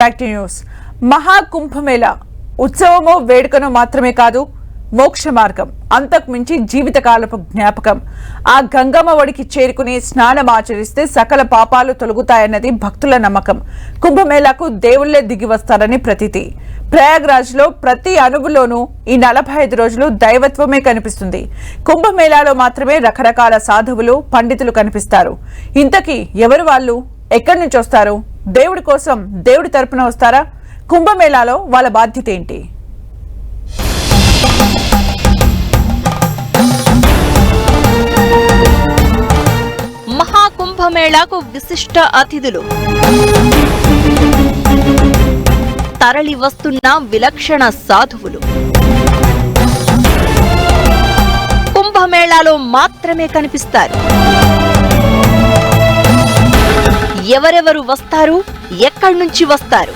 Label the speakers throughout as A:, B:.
A: Back to news. Maha Kumbh Mela ఉత్సవమో వేడుకనో మాత్రమే కాదు, మోక్ష మార్గం, అంతకు మించి జీవితకాలపు జ్ఞాపకం. ఆ గంగమ్మ ఒడికి చేరుకుని స్నానం ఆచరిస్తే సకల పాపాలు తొలగుతాయన్నది భక్తుల నమ్మకం. కుంభమేళాకు దేవుళ్లే దిగి వస్తారని ప్రతీతి. ప్రయాగ్రాజ్ లో ప్రతి అణువులోనూ ఈ 45 రోజులు దైవత్వమే కనిపిస్తుంది. కుంభమేళాలో మాత్రమే రకరకాల సాధువులు, పండితులు కనిపిస్తారు. ఇంతకీ ఎవరు వాళ్ళు? ఎక్కడి నుంచి వస్తారు? దేవుడి కోసం దేవుడి తరపున వస్తారా? కుంభమేళాలో వాళ్ళ బాధ్యత ఏంటి?
B: మహాకుంభమేళాకు విశిష్ట అతిథులు, తరలి వస్తున్న విలక్షణ సాధువులు, కుంభమేళాలో మాత్రమే కనిపిస్తారు. ఎవరెవరు వస్తారు? ఎక్కడి నుంచి వస్తారు?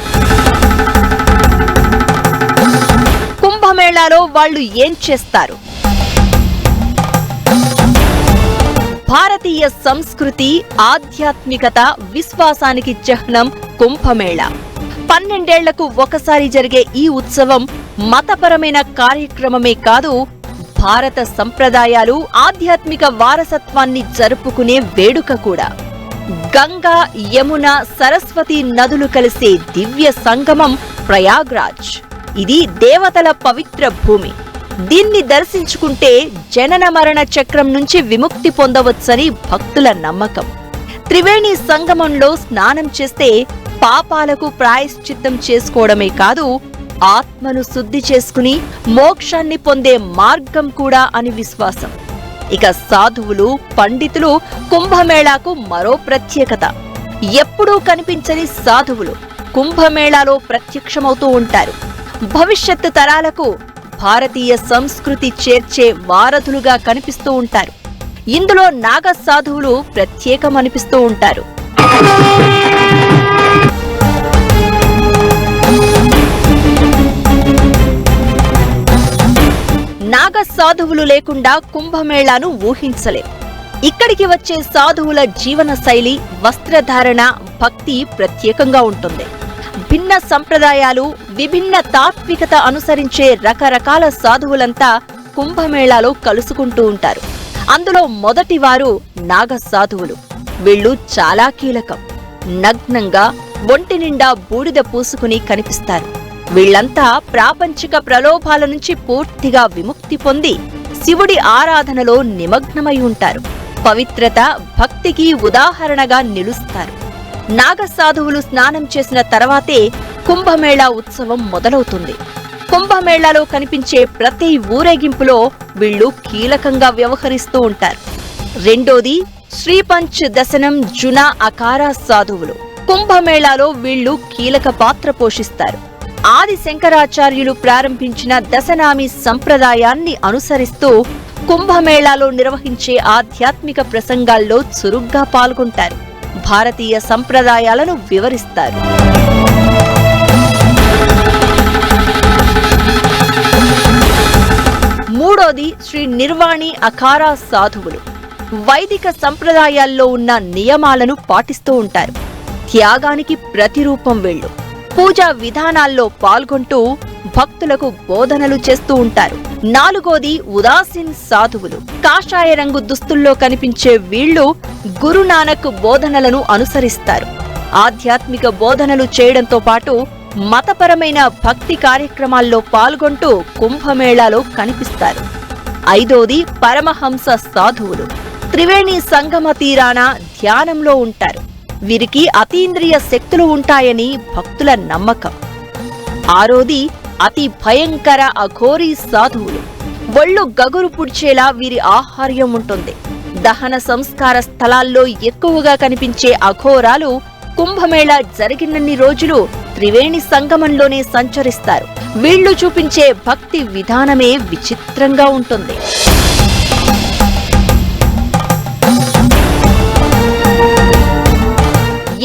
B: కుంభమేళాలో వాళ్ళు ఏం చేస్తారు? భారతీయ సంస్కృతి, ఆధ్యాత్మికత, విశ్వాసానికి చిహ్నం కుంభమేళా. 12 ఏళ్లకు ఒకసారి జరిగే ఈ ఉత్సవం మతపరమైన కార్యక్రమమే కాదు, భారత సంప్రదాయాలు, ఆధ్యాత్మిక వారసత్వాన్ని జరుపుకునే వేడుక కూడా. గంగా, యమున, సరస్వతి నదులు కలిసే దివ్య సంగమం ప్రయాగ్రాజ్. ఇది దేవతల పవిత్ర భూమి. దీన్ని దర్శించుకుంటే జనన మరణ చక్రం నుంచి విముక్తి పొందవచ్చని భక్తుల నమ్మకం. త్రివేణి సంగమంలో స్నానం చేస్తే పాపాలకు ప్రాయశ్చిత్తం చేసుకోవడమే కాదు, ఆత్మను శుద్ధి చేసుకుని మోక్షాన్ని పొందే మార్గం కూడా అని విశ్వాసం. ఇక సాధువులు, పండితులు కుంభమేళాకు మరో ప్రత్యేకత. ఎప్పుడూ కనిపించని సాధువులు కుంభమేళాలో ప్రత్యక్షమవుతూ ఉంటారు. భవిష్యత్తు తరాలకు భారతీయ సంస్కృతి చేర్చే వారధులుగా కనిపిస్తూ ఉంటారు. ఇందులో నాగ సాధువులు ప్రత్యేకమనిపిస్తూ ఉంటారు. నాగ సాధువులు లేకుండా కుంభమేళాను ఊహించలేం. ఇక్కడికి వచ్చే సాధువుల జీవన శైలి, వస్త్రధారణ, భక్తి ప్రత్యేకంగా ఉంటుంది. భిన్న సంప్రదాయాలు, విభిన్న తాత్వికత అనుసరించే రకరకాల సాధువులంతా కుంభమేళాలో కలుసుకుంటూ ఉంటారు. అందులో మొదటివారు నాగ సాధువులు. వీళ్లు చాలా కీలకం. నగ్నంగా ఒంటి నిండా బూడిద పూసుకుని కనిపిస్తారు. వీళ్లంతా ప్రాపంచిక ప్రలోభాల నుంచి పూర్తిగా విముక్తి పొంది శివుడి ఆరాధనలో నిమగ్నమై ఉంటారు. పవిత్రత, భక్తికి ఉదాహరణగా నిలుస్తారు. నాగసాధువులు స్నానం చేసిన తర్వాతే కుంభమేళా ఉత్సవం మొదలవుతుంది. కుంభమేళాలో కనిపించే ప్రతి ఊరేగింపులో వీళ్లు కీలకంగా వ్యవహరిస్తూ ఉంటారు. రెండోది శ్రీపంచ్ దశనం జునా అకారా సాధువులు. కుంభమేళాలో వీళ్లు కీలక పాత్ర పోషిస్తారు. ఆది శంకరాచార్యులు ప్రారంభించిన దశనామి సంప్రదాయాన్ని అనుసరిస్తూ కుంభమేళాలో నిర్వహించే ఆధ్యాత్మిక ప్రసంగాల్లో చురుగ్గా పాల్గొంటారు. భారతీయ సంప్రదాయాలను వివరిస్తారు. మూడోది శ్రీ నిర్వాణి అఖారా సాధువులు. వైదిక సంప్రదాయాల్లో ఉన్న నియమాలను పాటిస్తూ ఉంటారు. త్యాగానికి ప్రతిరూపం వీళ్లు. పూజా విధానాల్లో పాల్గొంటూ భక్తులకు బోధనలు చేస్తూ ఉంటారు. నాలుగోది ఉదాసీన్ సాధువులు. కాషాయ రంగు దుస్తుల్లో కనిపించే వీళ్లు గురునానక్ బోధనలను అనుసరిస్తారు. ఆధ్యాత్మిక బోధనలు చేయడంతో పాటు మతపరమైన భక్తి కార్యక్రమాల్లో పాల్గొంటూ కుంభమేళాలో కనిపిస్తారు. ఐదోది పరమహంస సాధువులు. త్రివేణి సంగమ తీరాన ధ్యానంలో ఉంటారు. వీరికి అతీంద్రియ శక్తులు ఉంటాయని భక్తుల నమ్మకం. ఆరోది అతి భయంకర అఘోరీ సాధువులు. ఒళ్ళు గగురు పుడ్చేలా వీరి ఆహార్యం ఉంటుంది. దహన సంస్కార స్థలాల్లో ఎక్కువగా కనిపించే అఘోరాలు కుంభమేళా జరిగినన్ని రోజులు త్రివేణి సంగమంలోనే సంచరిస్తారు. వీళ్లు చూపించే భక్తి విధానమే విచిత్రంగా ఉంటుంది.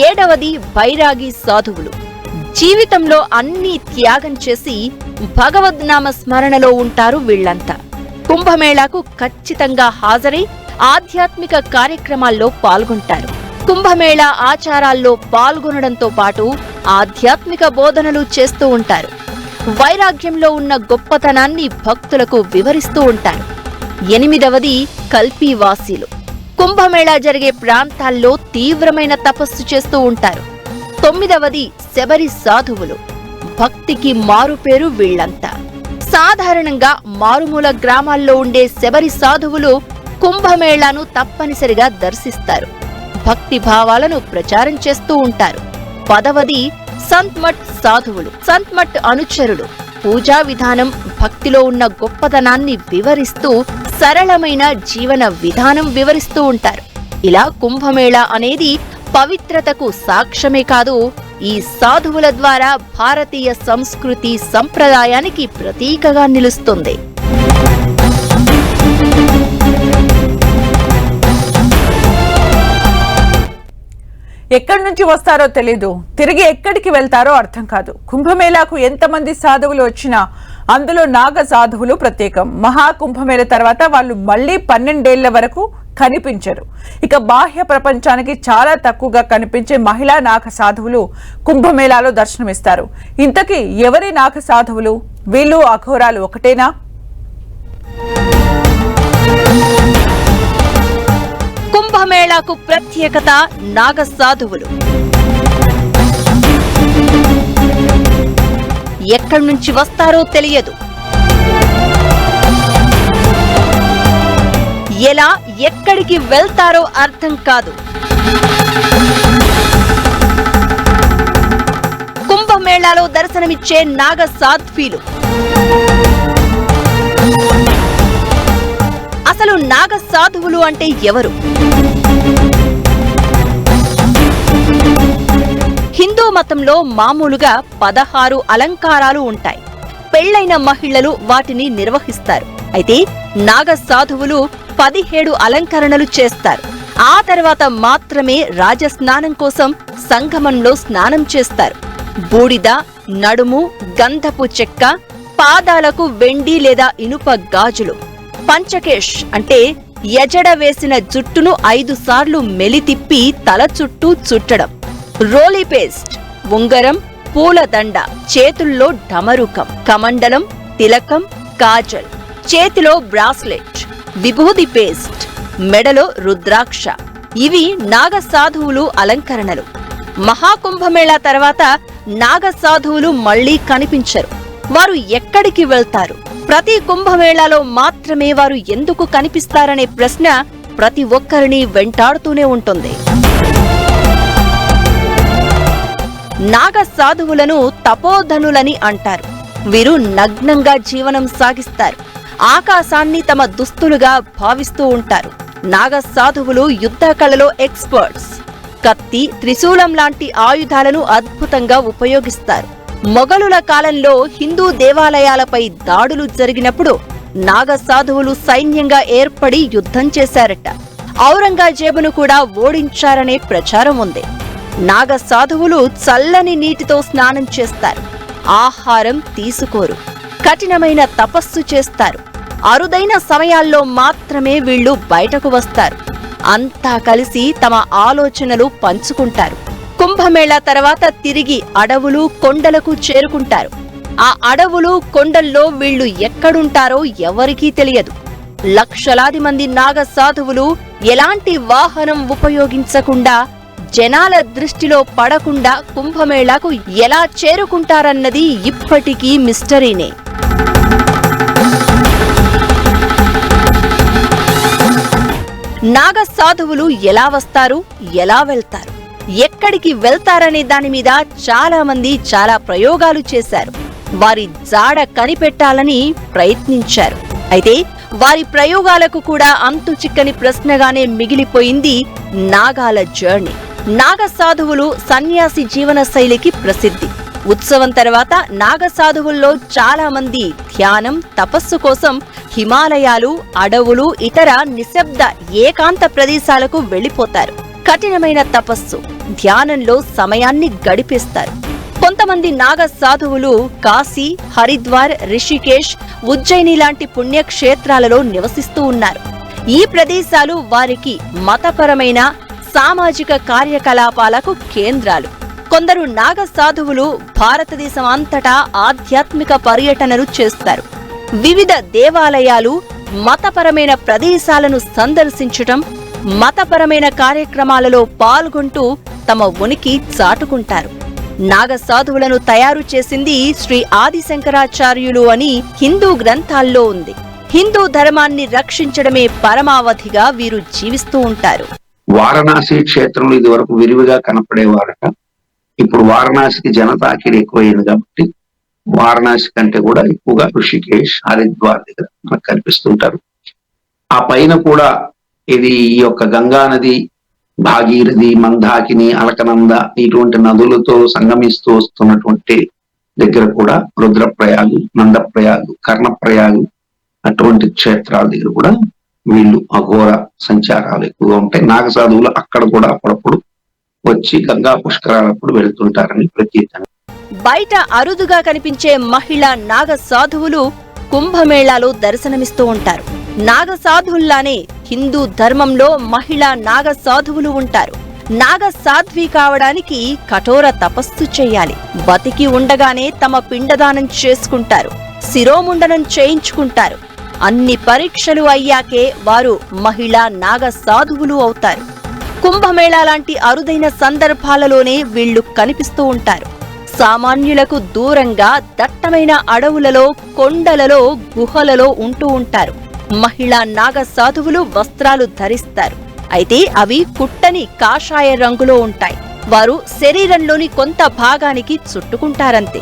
B: ఏడవది బైరాగి సాధువులు. జీవితంలో అన్నీ త్యాగం చేసి భగవద్నామ స్మరణలో ఉంటారు వీళ్లంతా. కుంభమేళాకు ఖచ్చితంగా హాజరై ఆధ్యాత్మిక కార్యక్రమాల్లో పాల్గొంటారు. కుంభమేళా ఆచారాల్లో పాల్గొనడంతో పాటు ఆధ్యాత్మిక బోధనలు చేస్తూ ఉంటారు. వైరాగ్యంలో ఉన్న గొప్పతనాన్ని భక్తులకు వివరిస్తూ ఉంటారు. 8వది కల్పీవాసీలు. కుంభమేళా జరిగే ప్రాంతాల్లో తీవ్రమైన తపస్సు చేస్తూ ఉంటారు. 9వది శబరి సాధువులు. భక్తికి మారుపేరు వీళ్లంతా. సాధారణంగా మారుమూల గ్రామాల్లో ఉండే శబరి సాధువులు కుంభమేళాను తప్పనిసరిగా దర్శిస్తారు. భక్తి భావాలను ప్రచారం చేస్తూ ఉంటారు. 10వది సంత్మట్ సాధువులు. సంత్మట్ అనుచరులు పూజా విధానం, భక్తిలో ఉన్న గొప్పతనాన్ని వివరిస్తూ సరళమైన జీవన విధానం వివరిస్తూ ఉంటారు. ఇలా కుంభమేళా అనేది పవిత్రతకు సాక్ష్యమే కాదు, ఈ సాధువుల ద్వారా భారతీయ సంస్కృతి సంప్రదాయానికి ప్రతీకగా నిలుస్తుంది.
A: ఎక్కడి నుంచి వస్తారో తెలీదు, తిరిగి ఎక్కడికి వెళ్తారో అర్థం కాదు. కుంభమేళాకు ఎంతమంది సాధువులు వచ్చినా అందులో నాగ సాధువులు ప్రత్యేకం. మహాకుంభమేళ తర్వాత వాళ్ళు మళ్లీ 12 ఏళ్ల వరకు కనిపించరు. ఇక బాహ్య ప్రపంచానికి చాలా తక్కువగా కనిపించే మహిళా నాగ సాధువులు కుంభమేళాలో దర్శనమిస్తారు. ఇంతకీ ఎవరి నాగ సాధువులు? వీళ్ళు అఘోరాలు ఒకటేనా?
B: కుంభమేళాకు ప్రత్యేకత నాగ సాధువులు. ఎక్కడి నుంచి వస్తారో తెలియదు. ఎలా, ఎక్కడికి వెళ్తారో అర్థం కాదు. కుంభమేళాలో దర్శనమిచ్చే నాగ సాధ్వీలు. అసలు నాగ సాధువులు అంటే ఎవరు? హిందూ మతంలో మామూలుగా 16 అలంకారాలు ఉంటాయి. పెళ్లైన మహిళలు వాటిని నిర్వహిస్తారు. అయితే నాగ సాధువులు 17 అలంకరణలు చేస్తారు. ఆ తర్వాత మాత్రమే రాజస్నానం కోసం సంగమంలో స్నానం చేస్తారు. బూడిద, నడుము, గంధపు చెక్క, పాదాలకు వెండి లేదా ఇనుప గాజులు. పంచకేష్ అంటే ఎజడ వేసిన జుట్టును 5 సార్లు మెలితిప్పి తల చుట్టూ చుట్టడం. రోలీ పేస్ట్, ఉంగరం, పూలదండ, చేతుల్లో ఢమరుకం, కమండలం, తిలకం, కాజల్, చేతిలో బ్రాస్లెట్, విభూది పేస్ట్, మెడలో రుద్రాక్ష. ఇవి నాగ సాధువులు అలంకరణలు. మహాకుంభమేళా తర్వాత నాగ సాధువులు మళ్లీ కనిపించరు. వారు ఎక్కడికి వెళ్తారు? ప్రతి కుంభమేళాలో మాత్రమే వారు ఎందుకు కనిపిస్తారనే ప్రశ్న ప్రతి ఒక్కరిని వెంటాడుతూనే ఉంటుంది. నాగ సాధువులను తపోధనులని అంటారు. వీరు నగ్నంగా జీవనం సాగిస్తారు. ఆకాశాన్ని తమ దుస్తులుగా భావిస్తూ ఉంటారు. నాగ సాధువులు యుద్ధ కళలో ఎక్స్పర్ట్స్. కత్తి, త్రిశూలం లాంటి ఆయుధాలను అద్భుతంగా ఉపయోగిస్తారు. మొఘలుల కాలంలో హిందూ దేవాలయాలపై దాడులు జరిగినప్పుడు నాగ సాధువులు సైన్యంగా ఏర్పడి యుద్ధం చేశారట. ఔరంగజేబును కూడా ఓడించారనే ప్రచారం ఉంది. నాగ సాధువులు చల్లని నీటితో స్నానం చేస్తారు. ఆహారం తీసుకోరు. కఠినమైన తపస్సు చేస్తారు. అరుదైన సమయాల్లో మాత్రమే వీళ్లు బయటకు వస్తారు. అంతా కలిసి తమ ఆలోచనలు పంచుకుంటారు. కుంభమేళా తర్వాత తిరిగి అడవులు, కొండలకు చేరుకుంటారు. ఆ అడవులు, కొండల్లో వీళ్లు ఎక్కడుంటారో ఎవరికీ తెలియదు. లక్షలాది మంది నాగ సాధువులు ఎలాంటి వాహనం ఉపయోగించకుండా, జనాల దృష్టిలో పడకుండా కుంభమేళాకు ఎలా చేరుకుంటారన్నది ఇప్పటికీ మిస్టరీనే. నాగ సాధువులు ఎలా వస్తారు, ఎలా వెళ్తారు, ఎక్కడికి వెళ్తారనే దాని మీద చాలా మంది చాలా ప్రయోగాలు చేశారు. వారి జాడ కనిపెట్టాలని ప్రయత్నించారు. అయితే వారి ప్రయోగాలకు కూడా అంతు చిక్కని ప్రశ్నగానే మిగిలిపోయింది నాగాల జర్నీ. నాగ సాధువులు సన్యాసి జీవన శైలికి ప్రసిద్ధి. ఉత్సవం తర్వాత నాగ సాధువుల్లో చాలా మంది ధ్యానం, తపస్సు కోసం హిమాలయాలు, అడవులు, ఇతర నిశ్శబ్ద ఏకాంత ప్రదేశాలకు వెళ్లిపోతారు. కఠినమైన తపస్సు, ధ్యానంలో సమయాన్ని గడిపేస్తారు. కొంతమంది నాగ సాధువులు కాశీ, హరిద్వార్, రిషికేశ్, ఉజ్జయిని లాంటి పుణ్యక్షేత్రాలలో నివసిస్తూ ఉన్నారు. ఈ ప్రదేశాలు వారికి మతపరమైన, సామాజిక కార్యకలాపాలకు కేంద్రాలు. కొందరు నాగ సాధువులు భారతదేశం అంతటా ఆధ్యాత్మిక పర్యటనలు చేస్తారు. వివిధ దేవాలయాలు, మతపరమైన ప్రదేశాలను సందర్శించటం, మతపరమైన కార్యక్రమాలలో పాల్గొంటూ తమ ఉనికి చాటుకుంటారు. నాగ సాధువులను తయారు చేసింది శ్రీ ఆదిశంకరాచార్యులు అని హిందూ గ్రంథాల్లో ఉంది. హిందూ ధర్మాన్ని రక్షించడమే పరమావధిగా వీరు జీవిస్తూ ఉంటారు.
C: వారణాసి క్షేత్రంలో ఇది వరకు విరివిగా కనపడేవారట. ఇప్పుడు వారణాసికి జనతాకిడి ఎక్కువైంది కాబట్టి వారణాసి కంటే కూడా ఎక్కువగా ఋషికేశ్, హరిద్వార్ దగ్గర మనకు కనిపిస్తుంటారు. ఆ పైన కూడా ఇది ఈ యొక్క గంగా నది, భాగీరథి, మందాకిని, అలకనంద ఇటువంటి నదులతో సంగమిస్తూ వస్తున్నటువంటి దగ్గర కూడా రుద్రప్రయాగు, నందప్రయాగు, కర్ణప్రయాగు అటువంటి క్షేత్రాల దగ్గర కూడా వీళ్ళు అఘోర సంచారాలు ఎక్కువగా ఉంటాయి. నాగసాధువులు అక్కడ కూడా అప్పుడప్పుడు వచ్చి గంగా పుష్కరాలప్పుడు వెళ్తుంటారని ప్రతీతి.
B: బయట అరుదుగా కనిపించే మహిళా నాగ సాధువులు కుంభమేళాలో దర్శనమిస్తూ ఉంటారు. నాగ సాధువుల్లానే హిందూ ధర్మంలో మహిళా నాగ సాధువులు ఉంటారు. నాగ సాధ్వి కావడానికి కఠోర తపస్సు చేయాలి. బతికి ఉండగానే తమ పిండదానం చేసుకుంటారు, శిరోముండనం చేయించుకుంటారు. అన్ని పరీక్షలు అయ్యాకే వారు మహిళా నాగ సాధువులు అవుతారు. కుంభమేళా లాంటి అరుదైన సందర్భాలలోనే వీళ్లు కనిపిస్తూ ఉంటారు. సామాన్యులకు దూరంగా దట్టమైన అడవులలో, కొండలలో, గుహలలో ఉంటూ ఉంటారు. మహిళా నాగ సాధువులు వస్త్రాలు ధరిస్తారు. అయితే అవి కుట్టని కాషాయ రంగులో ఉంటాయి. వారు శరీరంలోని కొంత భాగానికి చుట్టుకుంటారంతే.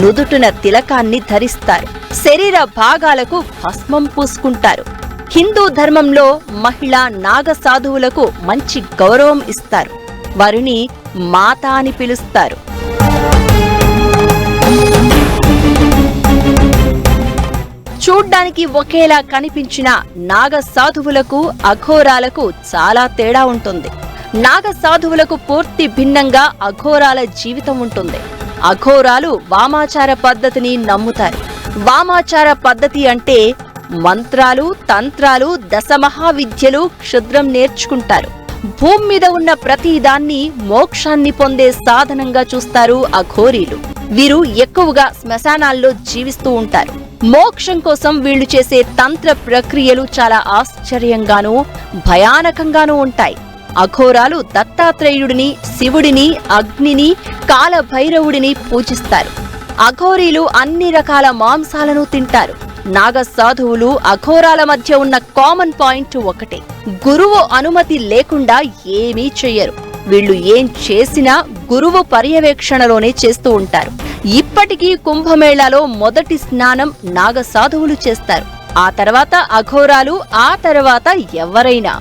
B: నుదుటున తిలకాన్ని ధరిస్తారు. శరీర భాగాలకు భస్మం పూసుకుంటారు. హిందూ ధర్మంలో మహిళా నాగ సాధువులకు మంచి గౌరవం ఇస్తారు. వారిని మాత అని పిలుస్తారు. చూడ్డానికి ఒకేలా కనిపించిన నాగ సాధువులకు, అఘోరాలకు చాలా తేడా ఉంటుంది. నాగ సాధువులకు పూర్తి భిన్నంగా అఘోరాల జీవితం ఉంటుంది. అఘోరాలు వామాచార పద్ధతిని నమ్ముతారు. వామాచార పద్ధతి అంటే మంత్రాలు, తంత్రాలు, దశమహావిద్యలు క్షుద్రం నేర్చుకుంటారు. భూమి మీద ఉన్న ప్రతి దాన్ని మోక్షాన్ని పొందే సాధనంగా చూస్తారు అఘోరీలు. వీరు ఎక్కువగా శ్మశానాల్లో జీవిస్తూ ఉంటారు. మోక్షం కోసం వీళ్లు చేసే తంత్ర ప్రక్రియలు చాలా ఆశ్చర్యంగానూ భయానకంగానూ ఉంటాయి. అఘోరాలు దత్తాత్రేయుడిని, శివుడిని, అగ్నిని, కాలభైరవుడిని పూజిస్తారు. అఘోరీలు అన్ని రకాల మాంసాలను తింటారు. నాగ సాధువులు అఘోరాల మధ్య ఉన్న కామన్ పాయింట్ ఒకటే: గురువు అనుమతి లేకుండా ఏమీ చెయ్యరు. వీళ్లు ఏం చేసినా గురువు పర్యవేక్షణలోనే చేస్తూ ఉంటారు. ఇప్పటికీ కుంభమేళాలో మొదటి స్నానం నాగ సాధువులు చేస్తారు. ఆ తర్వాత అఘోరాలు, ఆ తర్వాత ఎవరైనా.